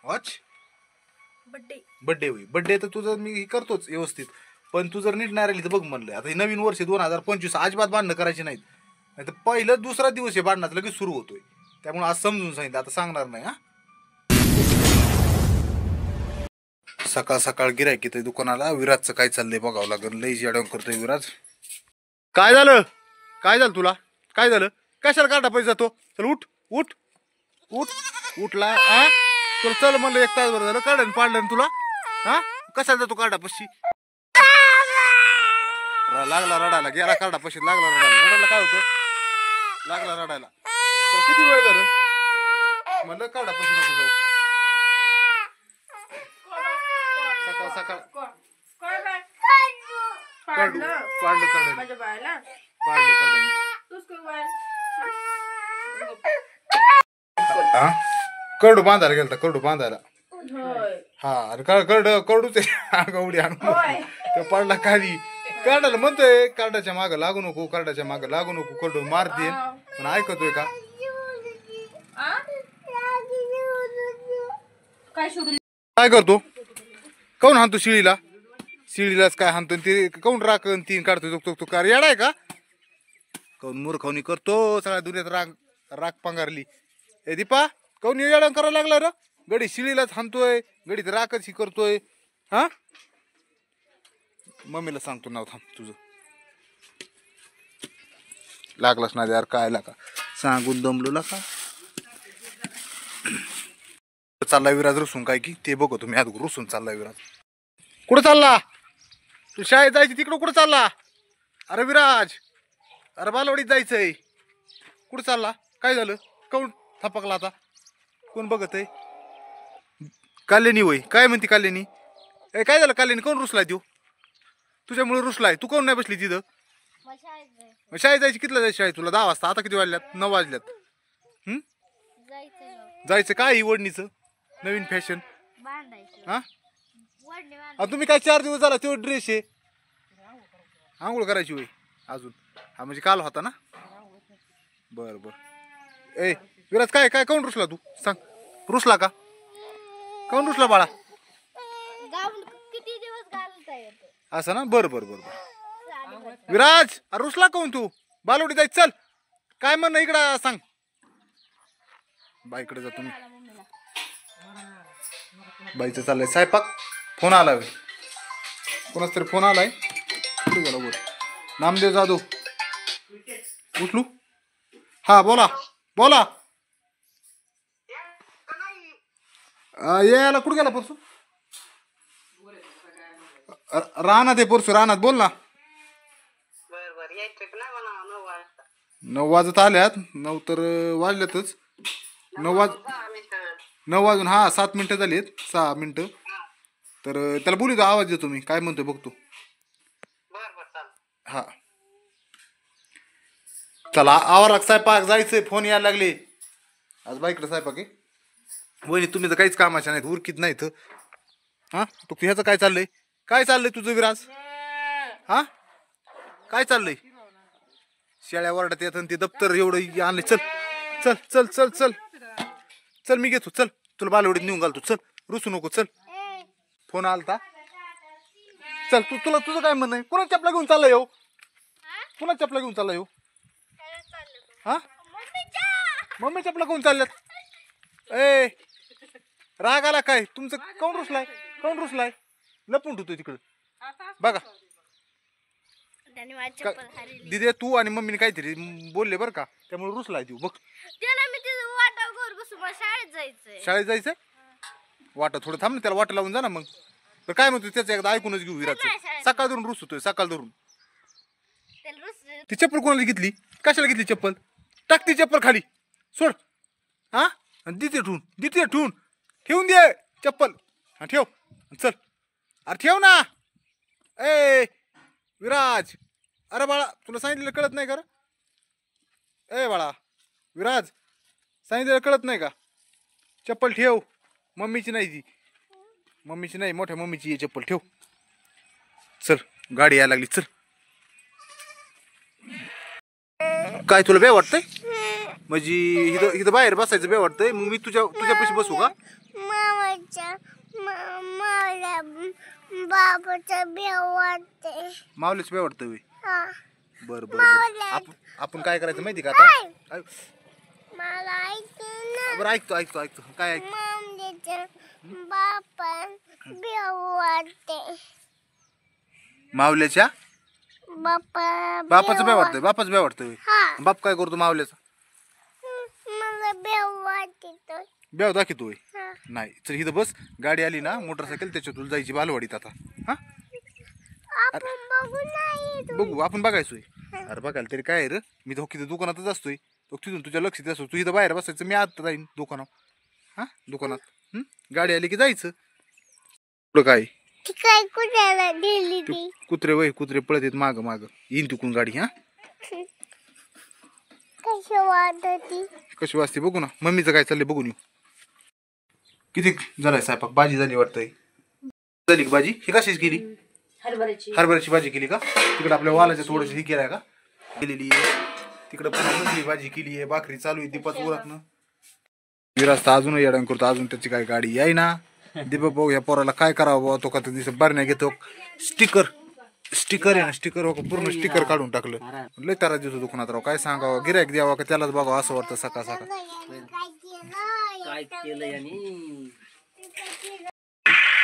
Watch birthday होई birthday तर तुझं मी करतोच व्यवस्थित, पण तू जर नीट नाही राहिली तर बघ म्हणलं. आता हे नवीन वर्ष 2025 अजिबात भांडणं करायची नाहीत, नाही तर पहिलं दुसरा दिवस आहे भांडणाचा लगेच सुरू होतोय. त्यामुळे आज समजून सांगितलं, आता सांगणार नाही. हा सकाळ सकाळ गिरायक येतंय दुकानाला. विराजचं काय चाललंय बघावं लागेल. लई जेवण करतोय विराज. काय झालं तुला? काय झालं? कशाला काढा पैसे जातो? चल उठ उठ उठ उठला. हा तुला चल म्हणलं 1 तास झालं काढून पाडलं तुला. हा कशाला जातो काढा पशी? लागला रडायला, गेला काढा पशी, लागला रडायला. काय होतं? लागला रडायला. किती वेळ झालं म्हणलं काढा पशी नको जाऊ. सकाळ सकाळ कडू बांधायला गेलता, कडू बांधायला. हा अरे कडूच गवडी आणून पडला खाली. कार्डाला म्हणतोय कार्डाच्या मागं लागू नको, कार्डाच्या मागं लागू नको, कडू मारते पण ऐकतोय का? काय करतो? काऊन हाणतो शिळीला? शिळीलाच काय हाणतो ते? काऊन राखण 3 काढतो तो कार येडाय का? काऊन मूर्खवणी करतो? सगळ्या दुनियात राख पांगारली. ए दीपा काऊन येडा करायला लागला र? गडी शिळीलाच हाणतोय, गडीत राखच ही करतोय. हा मम्मीला सांगतो नाव थांब तुझं. लागलाच ना यार, काय लागा सांगून दमलो का? चालला विराज रुसून काय की ते बघतो तुम्ही. आज रुसून चालला विराज. कुठं चालला तू? शाळेत जायची तिकडं कुठं चालला? अरे विराज, अरे बालवाडीत जायचंय. कुठं चालला? काय झालं? काऊन थपकला आता? कोण बघत आहे? काल्यानी वय काय म्हणते काल्यानी? ए काय झालं काल्यानी? कोण रुसलाय तू? तुझ्यामुळे रुसलाय. तू कोण नाही बसली तिथं? शाळेत जायची. कितीला जायची शाळेत तुला? 10 वाजता. आता किती वाजल्यात? 9 वाजल्यात. जायचं काय? वडणीचं नवीन फॅशन. हा तुम्ही काय 4 दिवस झाला तो ड्रेस आहे. आंघोळ करायची होय अजून? हा म्हणजे काल होता ना? बर बर. ए विराज काय काय काऊन रुसला तू? सांग. रुसला का? काऊन रुसला बाळा? असं ना? बर बर बर बर. विराज अरे रुसला काऊन तू? बालवडी जायचं. चल काय म्हणणं इकडं सांग. बाईकडे जातो मी. बाईचं चाललंय स्वयंपाक. फोन आलाय कोणाच तरी फोन आलाय. कुठे गेला बोल? नामदेव जाधव. उचलू? हा बोला बोला. यायला कुठे गेला परसू? रानात आहे परसू, रानात. बोल ना. 9 वाजत आल्यात. 9 तर वाजल्यातच. 9 वाजून हा 7 मिनिटं झालीत. 6 मिनिटं. तर त्याला बोलू द्या, आवाज देतो मी. काय म्हणतोय बघतो. हा चला आवारात स्वयंपाक जायचंय. फोन यायला लागले. आज बाईकडे स्वयंपाक आहे. वहिनी तुम्ही तर काहीच कामाच्या नाहीत, उरकीत नाहीत. हा तू ह्याचं काय चाललंय? काय चाललंय तुझं विराज? हा काय चाललंय? शेळ्या वरडात येत ते दप्तर एवढं आणले. चल चल चल चल चल चल मी घेतो. चल तुला बालवडीत नेऊन घालतो. चल रुसू नको. चल फोन आलता. चल तुला तुझं काय म्हणणं आहे? कोणा चपला घेऊन चालला येऊ? पुन्हा चपला घेऊन चालला येऊ? हा मम्मी चपला घेऊन चालल्यात. ए राग आला काय तुमचं? कोण रुसलाय? कोण रुसलाय? लपून ठेवतोय तिकडं बघा. दिदे तू आणि मम्मीने काहीतरी बोलले बरं का, त्यामुळे रुसलाय तू. बघ शाळेत जायचंय. वाटा थोडं थांब ना, त्याला वाटा लावून जा ना. मग तर काय म्हणतो त्याचं एकदा ऐकूनच घेऊ. विराचं सकाळ धरून रुसतोय, सकाळ धरून. ती चप्पल कोणाला घेतली? कशाला घेतली चप्पल? टाक ती चप्पल खाली. सोड. हा दिते ठेवून ठेवून दे चप्पल. हा ठेव. चल अरे ठेव ना. ए विराज, अरे बाळा तुला सांगितलेलं कळत नाही का? ए बाळा विराज, सांगितलेलं कळत नाही का? चप्पल ठेव. मम्मीची नाही ती, मम्मीची नाही, मोठ्या मम्मीची आहे चप्पल. ठेव. चल गाडी यायला लागली. चल. काय तुला बे वाटतंय? म्हणजे इथं बाहेर बसायचं बे वाटतंय? मग मी तुझ्यापाशी बसू का? माऊलीच बे वाटतं बे. बरं बरं आपण काय करायचं माहिती का आता? बरं ऐकतो काय ऐकतो? माऊल्याच्या बापाचं बे वाटतंय. बापाचं बे वाटतंय. बाप काय करतो माऊल्याचा? बेव दाखवतोय. नाही तर इथं बस, गाडी आली ना मोटरसायकल त्याच्यातून जायची बालवाडीत आता. हा बघू आपण बघायचोय. अरे बघायला तरी काय रे, मी तो किती दुकानातच असतोय. तो तिथून तुझ्या लक्षात असतो. तू इथं बाहेर बसायचं, मी आता जाईन दुकानात. हा दुकानात गाडी आली की जायचं. पुढं काय कुत्रे वय कुत्रे पळत येत माग माग. येईन तिकडून गाडी. हा कशी वाजते बघू ना. मम्मीचं काय चाललंय बघून येऊ. किती झालाय स्वयंपाक? भाजी झाली वाटतंय. झाली का भाजी? ही कशीच केली? हरभऱ्याची भाजी केली का? तिकडे आपल्या वालाच्या थोडस ही केलाय का केलेली. तिकडे पण भाजी केली आहे. भाकरी चालू आहे दीपाच उरत ना. विराज अजूनही येडण करतो. अजून त्याची काय गाडी याय ना. दीपक भाऊ या पोराला काय करावं बाबा. तो का दिवस बरण्या घेतो. स्टिकर आहे ना, स्टिकर पूर्ण स्टिकर काढून टाकलं. लय तारा दिवस दुकानात राव. काय सांगावं, गिऱ्हाईक द्यावा का त्यालाच बघावं असं वाटतं सकाळ सकाळ.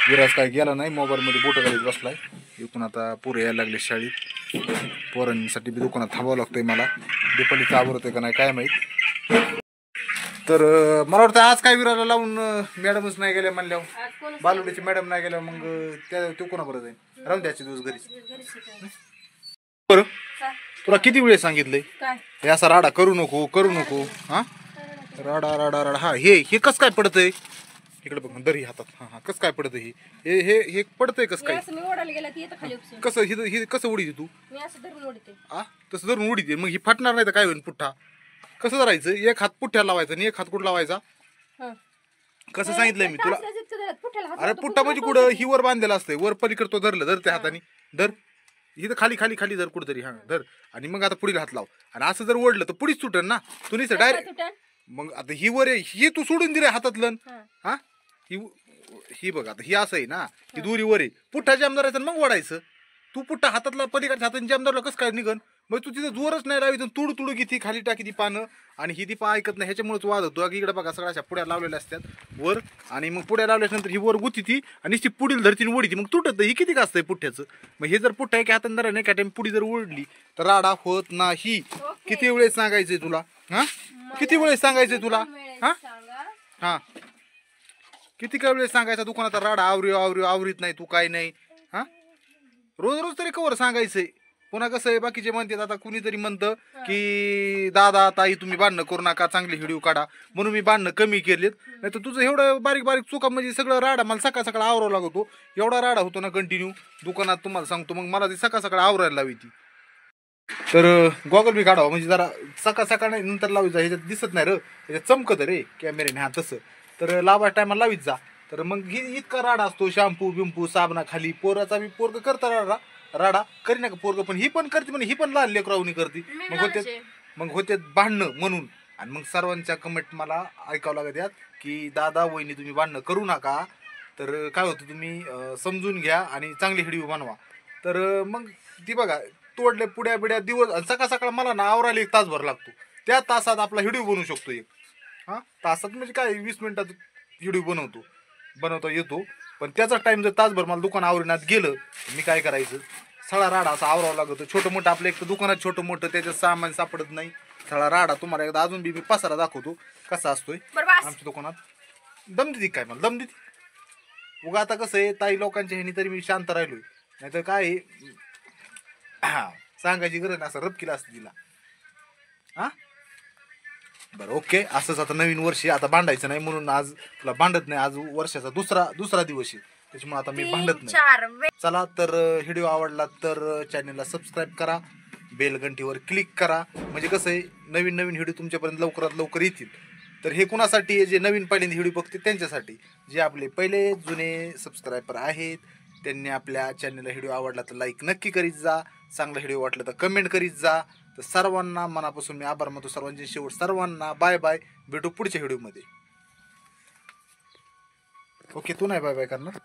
विराज काय गेला नाही, मोबाईल मध्ये बोट घालीत बसलाय. इथून आता पोरं यायला लागले शाळेत. पोरांसाठी बी दुकानात थांबावं लागतंय मला. दीपालीचं आवडतंय का नाही काय माहित. तर मला वाटतं आज काय विराला लावून मॅडमच नाही गेल्या म्हणल्यावर, बालवडीची मॅडम नाही गेल्या, मग त्या तो कोणा बरं जाईल. राहून द्यायचे दिवस घरी. बरं तुला किती वेळ सांगितलंय हे असा राडा करू नको. हा राडा राडा राडा. हा हे कस काय पडतंय इकडे बघ दरी हातात. हा कस काय पडत हे हे पडतंय कस काय? कसं हे कसं उडीते तू? तसं धरून उडीते मग ही फाटणार नाही तर काय होईल पुठ्ठा? कसं धरायचं? एक हात पुठ्ठ्याला लावायचा आणि एक हात कुठं लावायचा? कसं सांगितलंय मी तुला? अरे पुठ्ठा म्हणजे कुठं ही वर बांधलेला असतंय. वर पलीकडे तो धर त्या हाताने धर. इथं खाली खाली खाली धर कुठतरी. हा धर आणि मग आता पुढील हात लाव. आणि असं जर ओढलं तर पुढीच तुटन ना. तू नाही डायरेक्ट. मग आता ही वर ही तू सोडून दिले हातातलं. हा ही बघ आता ही असं आहे ना, ही दोरी वर आहे. पुठ्ठा जाम धरायचं मग ओढायचं. तू पुठ्ठा हातातला पलीकडच्या हाताने जाम धरला कसं काय निघन? मग तू तिथं जोरच नाही लावी. तुडू तुडू किती खाली टाकी ती पानं. आणि ही ती पा ऐकत नाही. ह्याच्यामुळेच वाद होतो. इकडे बघा सगळ्या अशा पुड्या लावलेल्या असतात वर. आणि मग पुड्या लावल्यानंतर ही वर गुती ती आणि ती पुढील धरतीने ओढीती मग तुटत. ही किती का असतंय पुठ्ठ्याचं? मग हे जर पुठ्ठा एका हाताने धरा नाही का टाइम पुढी जर ओढली तर राडा होत नाही. किती वेळेस सांगायचंय तुला? हा किती वेळेस सांगायचंय तुला? हा किती काय वेळेस सांगायचा दुकानात राडा आवरीत नाही तू काय नाही. हा रोज रोज तरी कवर सांगायचंय. पुन्हा कसं आहे बाकीचे म्हणतात आता कुणीतरी म्हणतं की दादा ताई तुम्ही भांडणं करू नका, चांगले व्हिडिओ काढा, म्हणून मी भांडणं कमी केलेत. नाही तर तुझं एवढं बारीक बारीक चुका म्हणजे सगळं राडा मला सकाळ सकाळ आवरावं लागतो. एवढा राडा होतो ना कंटिन्यू दुकानात तुम्हाला सांगतो. मग मला ती सकाळ सकाळ आवरायला लावी ती. तर गॉगल बी काढावं म्हणजे जरा सकाळ सकाळ नाही नंतर लावायचं. ह्याच्यात दिसत नाही रे, ह्याच्यात चमकत रे कॅमेऱ्याने. हा तसं तर लावायच्या टायमाला लावीत जा. तर मग ही इतका राडा असतो. शॅम्पू बिंपू साबणा खाली. पोराचा बी पोरग करता राडा करी नका पोरग पण ही पण करते म्हणजे ही पण लहान लेकरावणी करते. मग होते भांडणं म्हणून. आणि मग सर्वांच्या कमेंट मला ऐकावं लागत यात की दादा वहिनी तुम्ही भांडणं करू नका. तर काय होतं तुम्ही समजून घ्या आणि चांगली व्हिडिओ बनवा. तर मग ती बघा तोडले पुड्या बिड्या दिवस सकाळ सकाळ मला ना आवरायला 1 तासभर लागतो. त्या तासात आपला व्हिडिओ बनवू शकतो एक. हा तासात म्हणजे काय 20 मिनिटात व्हिडिओ बनवता येतो. पण त्याचा टाइम जर तासभर मला दुकान आवरण्यात गेलं मी काय करायचं? सगळा राडा असा आवरावं लागतो. छोटं मोठं आपलं एक तर दुकानात छोटं मोठं त्याच्यात सामान सापडत नाही. सगळा राडा तुम्हाला एकदा अजून बी मी पसारा दाखवतो कसा असतोय आमच्या दुकानात. दम देते काय मला? दम देते उगा. आता कसं आहे ताई लोकांच्या ह्यानी तरी मी शांत राहिलोय. नाहीतर काय सांगायची गरज नाही. असं रब केला असतं तिला. हा बरं ओके. असंच आता नवीन वर्षी आता भांडायचं नाही म्हणून आज तुला भांडत नाही. आज वर्षाचा दुसरा दिवस आहे त्याच्यामुळे आता मी भांडत नाही. चला तर व्हिडिओ आवडला तर चॅनलला सबस्क्राईब करा, बेल घंटीवर क्लिक करा. म्हणजे कसं आहे नवीन व्हिडिओ तुमच्यापर्यंत लवकरात लवकर येतील. तर हे कुणासाठी जे नवीन पहिल्यांदा व्हिडिओ बघते त्यांच्यासाठी. जे आपले पहिले जुने सबस्क्रायबर आहेत त्यांनी आपल्या चॅनलला व्हिडिओ आवडला तर लाईक नक्की करीत जा. चांगला व्हिडिओ वाटला तर कमेंट करीत जा. तर सर्वांना मनापासून मी आभार मानतो. सर्वांचे शेवट सर्वांना बाय बाय. भेटू पुढच्या व्हिडिओमध्ये. ओके, तू नाही बाय बाय करणार.